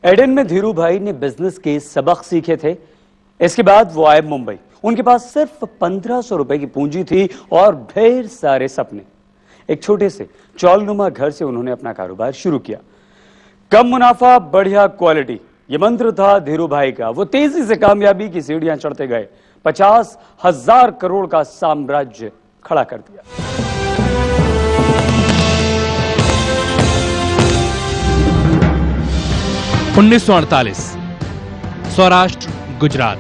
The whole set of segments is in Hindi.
एडन में धीरू भाई ने बिजनेस के सबक सीखे थे। इसके बाद वो आए मुंबई। उनके पास सिर्फ 1500 रुपए की पूंजी थी और ढेर सारे सपने। एक छोटे से चौलनुमा घर से उन्होंने अपना कारोबार शुरू किया। कम मुनाफा, बढ़िया क्वालिटी, ये मंत्र था धीरू भाई का। वो तेजी से कामयाबी की सीढ़ियां चढ़ते गए। 50,000 करोड़ का साम्राज्य खड़ा कर दिया। $1948 सौराष्ट्र, गुजरात।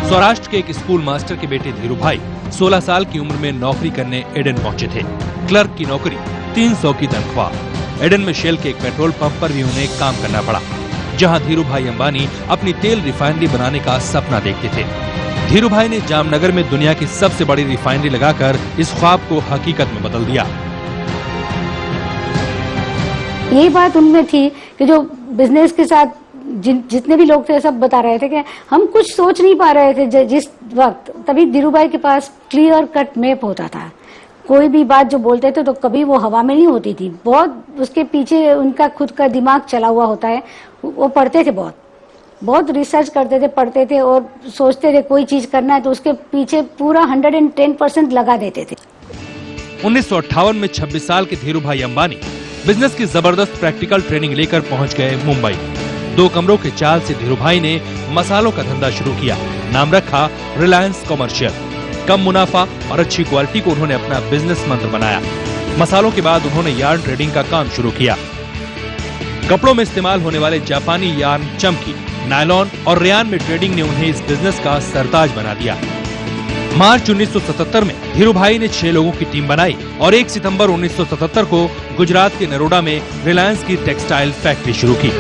सौराष्ट्र के एक स्कूल मास्टर के बेटे धीरू भाई 16 साल की उम्र में नौकरी करने एडन पहुंचे थे। क्लर्क की नौकरी, 300 की तनख्वाह। एडन में शेल के एक पेट्रोल पंप पर भी उन्हें काम करना पड़ा, जहां धीरू भाई अंबानी अपनी तेल रिफाइनरी बनाने का सपना देखते थे। धीरू भाई ने जामनगर में दुनिया की सबसे बड़ी रिफाइनरी लगाकर इस ख्वाब को हकीकत में बदल दिया। यही बात उनमें थी कि जो बिजनेस के साथ जितने भी लोग थे सब बता रहे थे कि हम कुछ सोच नहीं पा रहे थे जिस वक्त। तभी धीरू भाई के पास क्लियर कट मैप होता था। कोई भी बात जो बोलते थे तो कभी वो हवा में नहीं होती थी। बहुत उसके पीछे उनका खुद का दिमाग चला हुआ होता है। वो पढ़ते थे, बहुत रिसर्च करते थे, पढ़ते थे और सोचते थे कोई चीज करना है तो उसके पीछे पूरा 110% लगा देते थे। 1958 में 26 साल के धीरू भाई अंबानी बिजनेस की जबरदस्त प्रैक्टिकल ट्रेनिंग लेकर पहुंच गए मुंबई। 2 कमरों के चाल से धीरू भाई ने मसालों का धंधा शुरू किया। नाम रखा रिलायंस कॉमर्शियल। कम मुनाफा और अच्छी क्वालिटी को उन्होंने अपना बिजनेस मंत्र बनाया। मसालों के बाद उन्होंने यार्न ट्रेडिंग का काम शुरू किया। कपड़ों में इस्तेमाल होने वाले जापानी यार्न, चमकी, नायलॉन और रेयान में ट्रेडिंग ने उन्हें इस बिजनेस का सरताज बना दिया। मार्च 1977 में धीरू भाई ने 6 लोगों की टीम बनाई और 1 सितंबर 1977 को गुजरात के नरोडा में रिलायंस की टेक्सटाइल फैक्ट्री शुरू की।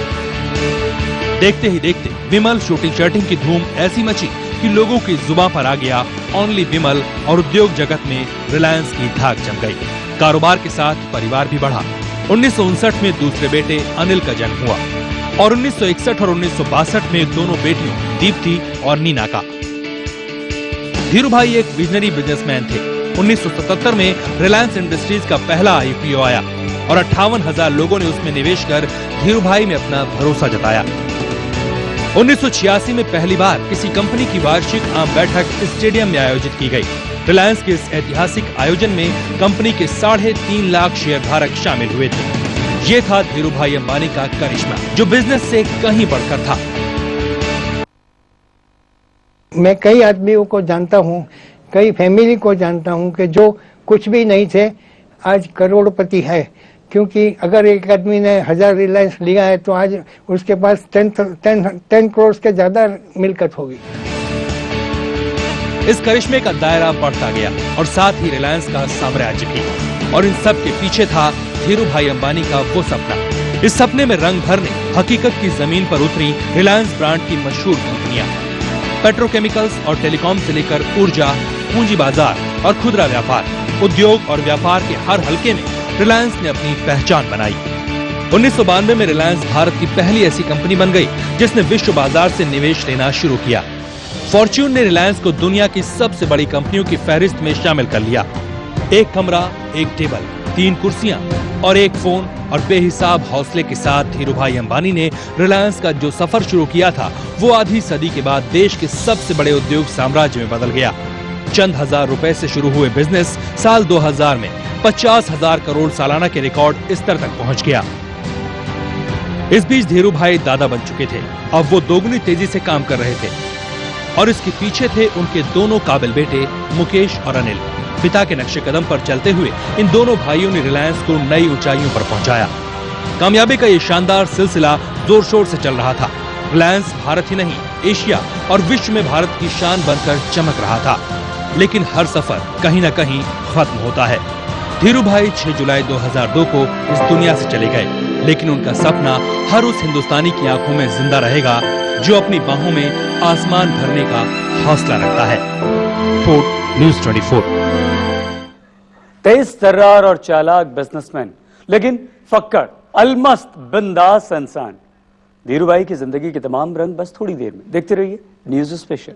देखते ही देखते विमल शूटिंग शर्टिंग की धूम ऐसी मची कि लोगों की जुबान पर आ गया ओनली विमल और उद्योग जगत में रिलायंस की धाक जम गई। कारोबार के साथ परिवार भी बढ़ा। 1959 में दूसरे बेटे अनिल का जन्म हुआ और 1961 और 1962 में दोनों बेटियों दीप्ति और नीना का। धीरू भाई एक विजनरी बिजनेसमैन थे। 1977 में रिलायंस इंडस्ट्रीज का पहला IPO आया और 58,000 लोगों ने उसमें निवेश कर धीरू भाई में अपना भरोसा जताया। 1986 में पहली बार किसी कंपनी की वार्षिक आम बैठक स्टेडियम में आयोजित की गई। रिलायंस के इस ऐतिहासिक आयोजन में कंपनी के 3.5 लाख शेयरधारक शामिल हुए थे। ये था धीरू भाई अंबानी का करिश्मा, जो बिजनेस से कहीं बढ़कर था। मैं कई आदमियों को जानता हूँ, कई फैमिली को जानता हूँ कि जो कुछ भी नहीं थे आज करोड़पति है। क्योंकि अगर एक आदमी ने 1000 रिलायंस लिया है तो आज उसके पास 10 करोड़ के ज्यादा मिलकत होगी। इस करिश्मे का दायरा बढ़ता गया और साथ ही रिलायंस का साम्राज्य भी। और इन सब के पीछे था धीरू भाई अंबानी का वो सपना। इस सपने में रंग भरने हकीकत की जमीन पर उतरी रिलायंस ब्रांड की मशहूर कंपनियां। पेट्रोकेमिकल्स और टेलीकॉम से लेकर ऊर्जा, पूंजी बाजार और खुदरा व्यापार, उद्योग और व्यापार के हर हलके में रिलायंस ने अपनी पहचान बनाई। 1992 में रिलायंस भारत की पहली ऐसी कंपनी बन गई जिसने विश्व बाजार से निवेश लेना शुरू किया। फॉर्च्यून ने रिलायंस को दुनिया की सबसे बड़ी कंपनियों की फहरिस्त में शामिल कर लिया। 1 कमरा, 1 टेबल, 3 कुर्सियां और 1 फोन और बेहिसाब हौसले के साथ धीरू भाई अंबानी ने रिलायंस का जो सफर शुरू किया था वो आधी सदी के बाद देश के सबसे बड़े उद्योग साम्राज्य में बदल गया। चंद हजार रुपए से शुरू हुए बिजनेस साल 2000 में 50,000 करोड़ सालाना के रिकॉर्ड स्तर तक पहुंच गया। इस बीच धीरू भाई दादा बन चुके थे। अब वो दोगुनी तेजी से काम कर रहे थे और इसके पीछे थे उनके दोनों काबिल बेटे मुकेश और अनिल। पिता के नक्शे कदम पर चलते हुए इन दोनों भाइयों ने रिलायंस को नई ऊंचाइयों पर पहुंचाया। कामयाबी का ये शानदार सिलसिला जोर शोर से चल रहा था। रिलायंस भारत ही नहीं, एशिया और विश्व में भारत की शान बनकर चमक रहा था। लेकिन हर सफर कहीं न कहीं खत्म होता है। धीरू भाई 6 जुलाई 2002 को इस दुनिया से चले गए, लेकिन उनका सपना हर उस हिंदुस्तानी की आंखों में जिंदा रहेगा जो अपनी बाहों में आसमान भरने का हौसला रखता है। Report news 24। तेज तर्रार और चालाक बिजनेसमैन, लेकिन फक्कड़, अलमस्त, बिंदास इंसान। धीरू भाई की जिंदगी के तमाम रंग बस थोड़ी देर में। देखते रहिए न्यूज़ स्पेशल।